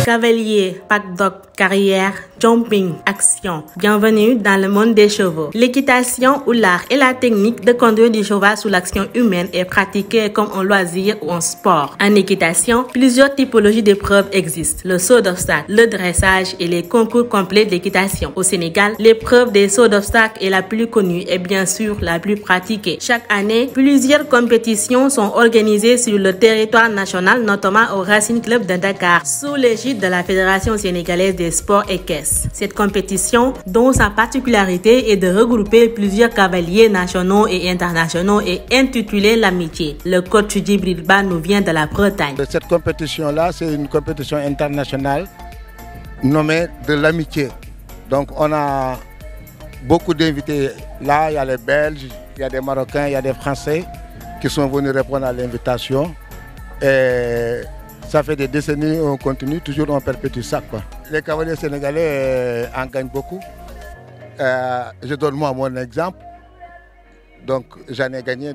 Cavalier, paddock, carrière, jumping, action. Bienvenue dans le monde des chevaux. L'équitation ou l'art est la technique de conduire du cheval sous l'action humaine est pratiquée comme un loisir ou un sport. En équitation, plusieurs typologies d'épreuves existent. Le saut d'obstacle, le dressage et les concours complets d'équitation. Au Sénégal, l'épreuve des sauts d'obstacle est la plus connue et bien sûr la plus pratiquée. Chaque année, plusieurs compétitions sont organisées sur le territoire national, notamment au Racing Club de Dakar, sous l'égide de la Fédération sénégalaise des sports équestres. Cette compétition, dont sa particularité est de regrouper plusieurs cavaliers nationaux et internationaux, est intitulée l'Amitié. Le coach Djibril Ba nous vient de la Bretagne. Cette compétition-là, c'est une compétition internationale nommée de l'Amitié. Donc on a beaucoup d'invités. Là, il y a les Belges, il y a des Marocains, il y a des Français qui sont venus répondre à l'invitation. Et ça fait des décennies, on continue, toujours on perpétue ça, quoi. Les cavaliers sénégalais en gagnent beaucoup. Je donne moi mon exemple. Donc j'en ai gagné.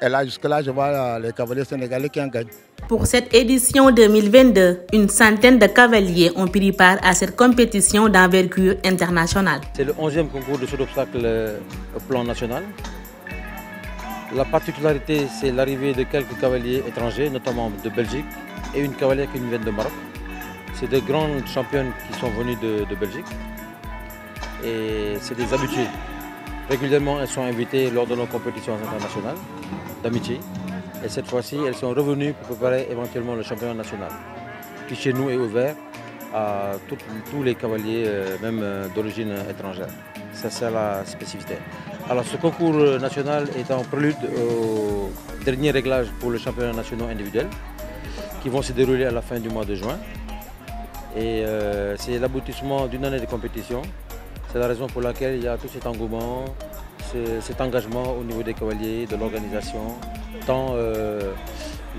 Et là, jusque-là, je vois les cavaliers sénégalais qui en gagnent. Pour cette édition 2022, une centaine de cavaliers ont pris part à cette compétition d'envergure internationale. C'est le 11e concours de saut d'obstacle au plan national. La particularité, c'est l'arrivée de quelques cavaliers étrangers, notamment de Belgique, et une cavalière qui nous vient de Maroc. C'est de grandes championnes qui sont venues de Belgique. Et c'est des habitués. Régulièrement, elles sont invitées lors de nos compétitions internationales d'amitié. Et cette fois-ci, elles sont revenues pour préparer éventuellement le championnat national, qui chez nous est ouvert à tous les cavaliers, même d'origine étrangère. Ça, c'est la spécificité. Alors, ce concours national est en prélude au dernier réglage pour le championnat national individuel, qui vont se dérouler à la fin du mois de juin. Et c'est l'aboutissement d'une année de compétition. C'est la raison pour laquelle il y a tout cet engouement, cet engagement au niveau des cavaliers, de l'organisation. Tant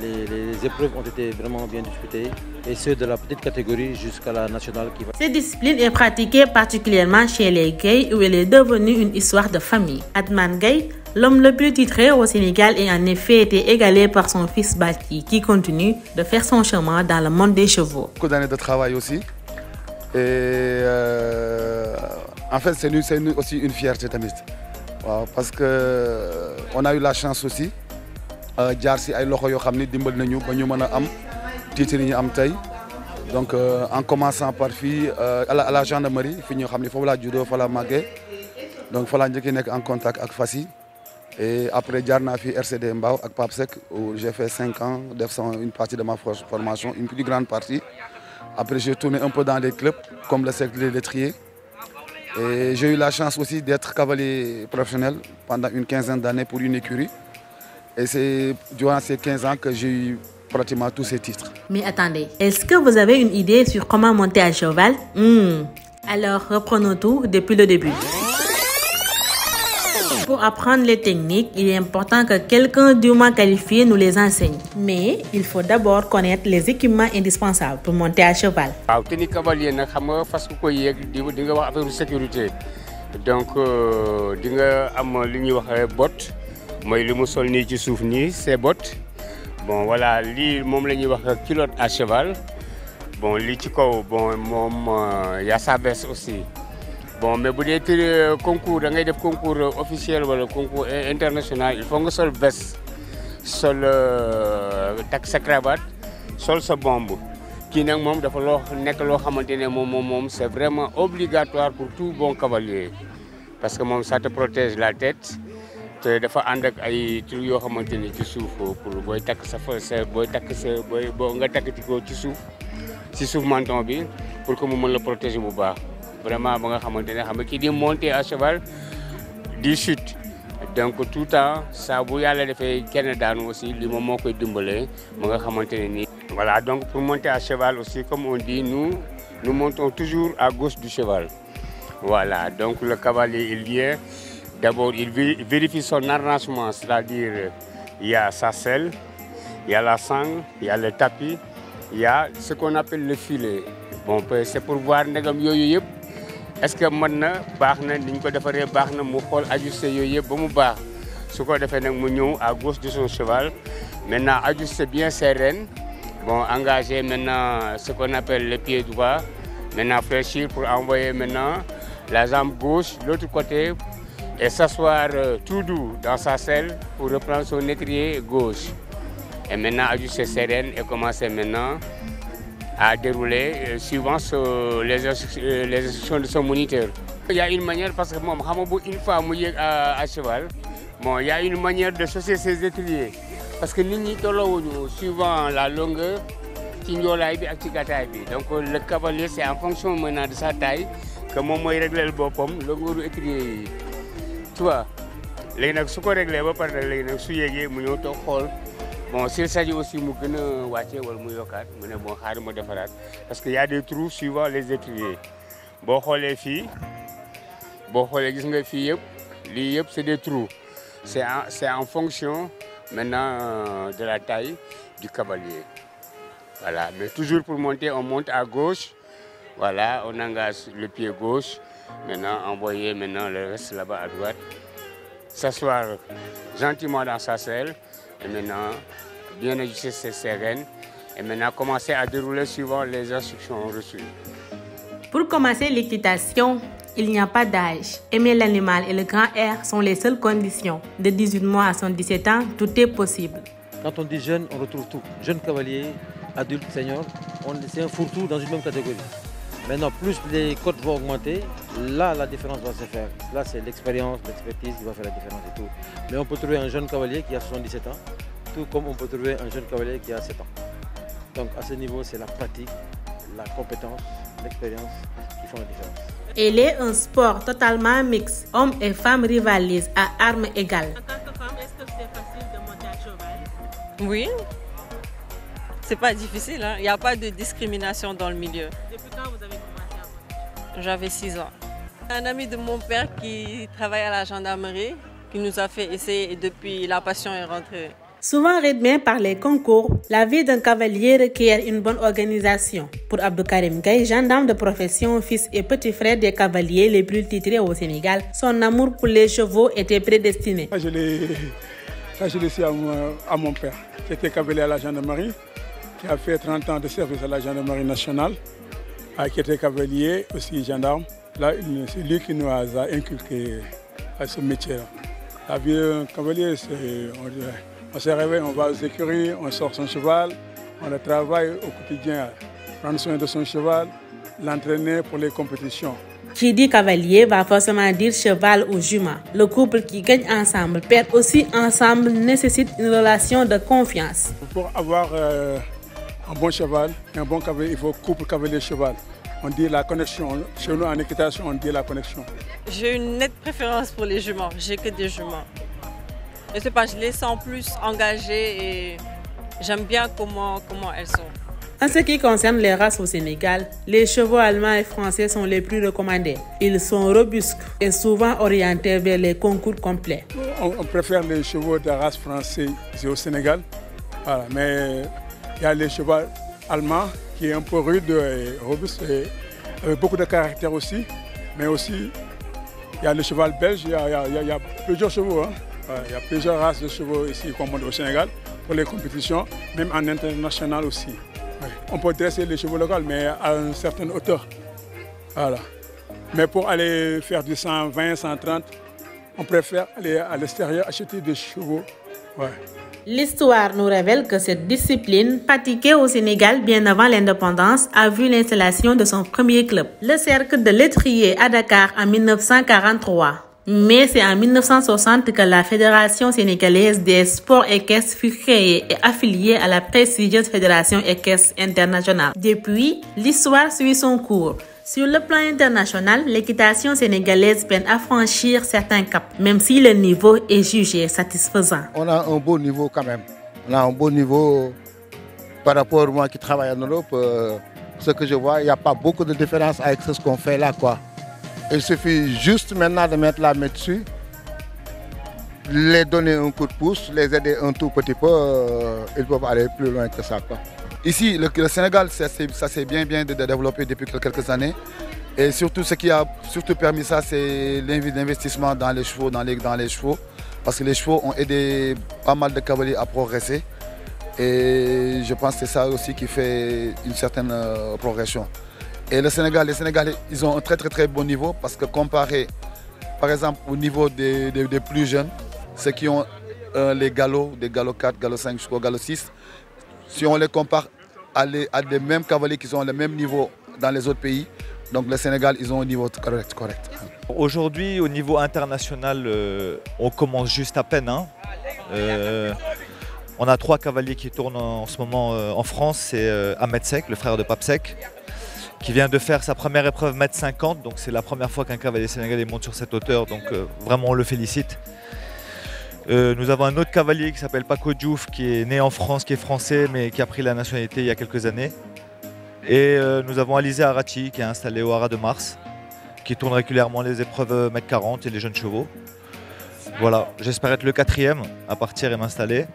les épreuves ont été vraiment bien disputées, et ceux de la petite catégorie jusqu'à la nationale qui va. Cette discipline est pratiquée particulièrement chez les Gaye, où elle est devenue une histoire de famille. Atman Gaye, l'homme le plus titré au Sénégal, est en effet été égalé par son fils Bati, qui continue de faire son chemin dans le monde des chevaux. Beaucoup d'années de travail aussi. Et en fait, c'est aussi une fierté tamit. Parce qu'on a eu la chance aussi. Donc en commençant par à la gendarmerie, donc il faut en contact avec Fassi. Et après j'ai fait RCD Mbao avec Papsek, où j'ai fait 5 ans, une partie de ma formation, une plus grande partie. Après j'ai tourné un peu dans les clubs comme le cercle des lettriers. Et j'ai eu la chance aussi d'être cavalier professionnel pendant une quinzaine d'années pour une écurie. Et c'est durant ces 15 ans que j'ai eu pratiquement tous ces titres. Mais attendez, est-ce que vous avez une idée sur comment monter à cheval? Alors reprenons tout depuis le début. Pour apprendre les techniques, il est important que quelqu'un dûment qualifié nous les enseigne. Mais il faut d'abord connaître les équipements indispensables pour monter à cheval. Technique cavalier, sécurité. Donc, il y a des bottes. Moi, le sol ni ci souf ni c'est bottes. Bon voilà, li mom lañuy wax culotte à cheval. Bon li ci kaw bon il y a sa veste aussi. Bon mais bu dé concours da ngay def concours officiel wala concours international, il faut nga sol veste, sol tak sa cravate, sol sa bombe. Ki nak mom dafa nek lo xamantene mom c'est vraiment obligatoire pour tout bon cavalier. Parce que mom ça te protège la tête. te dafa ànd ak ay trucs yoo xamante ni ci suuf pour booy takk nga takk ci ko ci suuf menton bi pour que mu mën la protéger bu baax vraiment ba nga xamante ne xam nga kii di monter à cheval di chute donc tout le temps ça bu yàlla defee kenn daanu aussi li moom moo koy dimbalee ba nga xamante ne nii. Voilà, donc pour monter à cheval aussi, comme on dit, nous montons toujours à gauche du cheval. Voilà, donc le cavalier il vient. D'abord, il vérifie son arrangement, c'est-à-dire il y a sa selle, il y a la sangle, il y a le tapis, il y a ce qu'on appelle le filet. Bon, c'est pour voir est-ce que maintenant, ajuster à gauche de son cheval. Maintenant, ajuster bien ses rênes Bon, engager maintenant ce qu'on appelle le pied droit, maintenant fléchir pour envoyer maintenant la jambe gauche de l'autre côté et s'asseoir tout doux dans sa selle pour reprendre son étrier gauche. Et maintenant ajuster sereine et commencer maintenant à dérouler suivant les instructions de son moniteur. Il y a une manière, parce que moi, une fois à cheval, bon, il y a une manière de chausser ses étriers. Parce que nous, suivant la longueur, donc le cavalier, c'est en fonction maintenant de sa taille que moi, je règle le bon pomme, le longueur étrier. Tu vois, les gens qui règlent, bon, s'il s'agit aussi de parce qu'il y a des trous suivant les étriers. Bon, les filles, c'est des trous. C'est en fonction maintenant de la taille du cavalier. Voilà, mais toujours pour monter, on monte à gauche. Voilà, on engage le pied gauche. Maintenant, envoyer le reste là-bas à droite. S'asseoir gentiment dans sa selle. Et maintenant, bien ajuster ses rênes. Et maintenant, commencer à dérouler suivant les instructions reçues. Pour commencer l'équitation, il n'y a pas d'âge. Aimer l'animal et le grand air sont les seules conditions. De 18 mois à 17 ans, tout est possible. Quand on dit jeune, on retrouve tout. Jeune cavalier, adulte, senior, c'est un fourre-tout dans une même catégorie. Maintenant, plus les cotes vont augmenter, là la différence va se faire. Là, c'est l'expérience, l'expertise qui va faire la différence et tout. Mais on peut trouver un jeune cavalier qui a 77 ans, tout comme on peut trouver un jeune cavalier qui a 7 ans. Donc à ce niveau, c'est la pratique, la compétence, l'expérience qui font la différence. Il est un sport totalement mixte. Hommes et femmes rivalisent à armes égales. En tant que femme, est-ce que c'est facile de monter à cheval? Oui. C'est pas difficile, hein? Il n'y a pas de discrimination dans le milieu. Depuis quand vous avez commencé à monter? J'avais 6 ans. Un ami de mon père qui travaille à la gendarmerie, qui nous a fait essayer et depuis la passion est rentrée. Souvent rythmé par les concours, la vie d'un cavalier requiert une bonne organisation. Pour Abdou Karim Gaye, gendarme de profession, fils et petit frère des cavaliers les plus titrés au Sénégal, son amour pour les chevaux était prédestiné. Je l'ai su à mon père, qui était cavalier à la gendarmerie, qui a fait 30 ans de service à la gendarmerie nationale, qui était cavalier, aussi gendarme. Là, c'est lui qui nous a inculqué à ce métier-là. La vie d'un cavalier, on se réveille, on va aux écuries, on sort son cheval, on le travaille au quotidien, prendre soin de son cheval, l'entraîner pour les compétitions. Qui dit cavalier va forcément dire cheval ou jument. Le couple qui gagne ensemble, perd aussi ensemble, nécessite une relation de confiance. Pour avoir un bon cheval et un bon cavalier, il faut couple cavalier-cheval. On dit la connexion. Chez nous, en équitation, on dit la connexion. J'ai une nette préférence pour les juments. J'ai que des juments. Je sais pas, je les sens plus engagées et j'aime bien comment elles sont. En ce qui concerne les races au Sénégal, les chevaux allemands et français sont les plus recommandés. Ils sont robustes et souvent orientés vers les concours complets. On préfère les chevaux de race française ici au Sénégal. Voilà. Mais il y a les chevaux allemands qui est un peu rude et robuste et avec beaucoup de caractère aussi. Mais aussi, il y a le cheval belge, il y a plusieurs chevaux. Hein. Il y a plusieurs races de chevaux ici comme au Sénégal pour les compétitions, même en international aussi. On peut dresser les chevaux locaux, mais à une certaine hauteur. Voilà. Mais pour aller faire du 120, 130, on préfère aller à l'extérieur acheter des chevaux. Ouais. L'histoire nous révèle que cette discipline, pratiquée au Sénégal bien avant l'indépendance, a vu l'installation de son premier club, le Cercle de l'Étrier à Dakar en 1943. Mais c'est en 1960 que la Fédération sénégalaise des sports équestres fut créée et affiliée à la prestigieuse Fédération équestre internationale. Depuis, l'histoire suit son cours. Sur le plan international, l'équitation sénégalaise peine à franchir certains caps, même si le niveau est jugé satisfaisant. On a un beau niveau quand même. On a un beau niveau par rapport à moi qui travaille en Europe. Ce que je vois, il n'y a pas beaucoup de différence avec ce qu'on fait là, quoi. Il suffit juste maintenant de mettre la main dessus, les donner un coup de pouce, les aider un tout petit peu, ils peuvent aller plus loin que ça, quoi. Ici, le Sénégal, ça s'est bien développé depuis quelques années. Et surtout, ce qui a surtout permis ça, c'est l'investissement dans les chevaux, dans les chevaux. Parce que les chevaux ont aidé pas mal de cavaliers à progresser. Et je pense que c'est ça aussi qui fait une certaine progression. Et les Sénégalais, ils ont un très bon niveau parce que comparé, par exemple, au niveau des plus jeunes, ceux qui ont les galops, des galops 4, galops 5 jusqu'au galop 6, si on les compare à des mêmes cavaliers qui ont le même niveau dans les autres pays, donc le Sénégal, ils ont un niveau correct. Aujourd'hui, au niveau international, on commence juste à peine. Hein. On a 3 cavaliers qui tournent en ce moment en France. C'est Ahmed Sek, le frère de Pape Sek, qui vient de faire sa première épreuve 1,50 m. Donc c'est la première fois qu'un cavalier sénégalais monte sur cette hauteur. Donc vraiment, on le félicite. Nous avons un autre cavalier qui s'appelle Paco Diouf, qui est né en France, qui est français, mais qui a pris la nationalité il y a quelques années. Et nous avons Alizé Arachi, qui est installé au Haras de Mars, qui tourne régulièrement les épreuves 1,40 m et les jeunes chevaux. Voilà, j'espère être le 4e à partir et m'installer.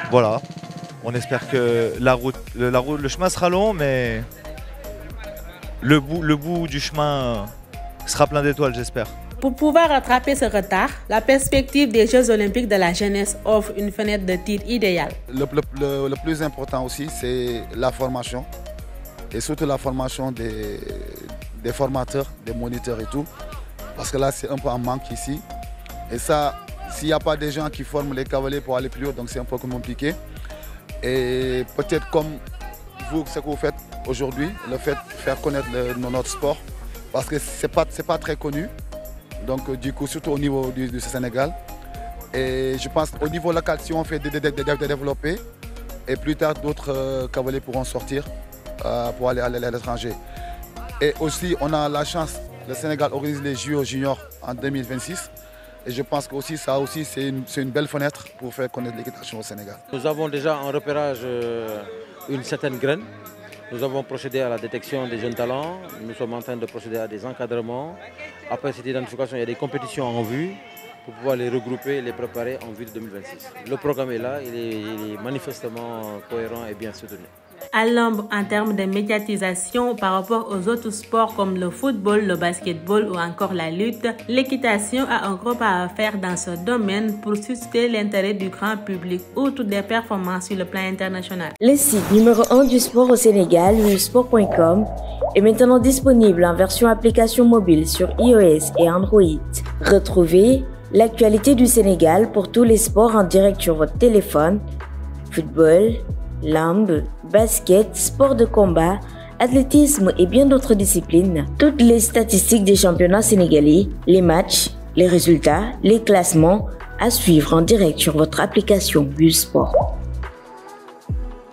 Voilà, on espère que le chemin sera long, mais le bout du chemin sera plein d'étoiles, j'espère. Pour pouvoir rattraper ce retard, la perspective des Jeux Olympiques de la jeunesse offre une fenêtre de tir idéale. Le plus important aussi, c'est la formation. Et surtout la formation des formateurs, des moniteurs et tout. Parce que là, c'est un peu en manque ici. Et ça, s'il n'y a pas des gens qui forment les cavaliers pour aller plus haut, donc c'est un peu compliqué. Et peut-être comme vous, ce que vous faites aujourd'hui, le fait de faire connaître notre sport, parce que ce n'est pas très connu. Donc du coup, surtout au niveau du Sénégal. Et je pense qu'au niveau local, si on fait développer, et plus tard d'autres cavaliers pourront sortir pour aller à l'étranger. Et aussi, on a la chance, le Sénégal organise les JO juniors en 2026. Et je pense que aussi, ça aussi, c'est une belle fenêtre pour faire connaître l'équitation au Sénégal. Nous avons déjà en repérage une certaine graine. Nous avons procédé à la détection des jeunes talents. Nous sommes en train de procéder à des encadrements. Après cette identification, il y a des compétitions en vue pour pouvoir les regrouper et les préparer en vue de 2026. Le programme est là, il est manifestement cohérent et bien soutenu. À l'ombre en termes de médiatisation par rapport aux autres sports comme le football, le basketball ou encore la lutte, l'équitation a un gros pas à faire dans ce domaine pour susciter l'intérêt du grand public outre des performances sur le plan international. Le site numéro 1 du sport au Sénégal, wewsport.com, est maintenant disponible en version application mobile sur iOS et Android. Retrouvez l'actualité du Sénégal pour tous les sports en direct sur votre téléphone, football, lambe, basket, sport de combat, athlétisme et bien d'autres disciplines. Toutes les statistiques des championnats sénégalais, les matchs, les résultats, les classements à suivre en direct sur votre application wewsport.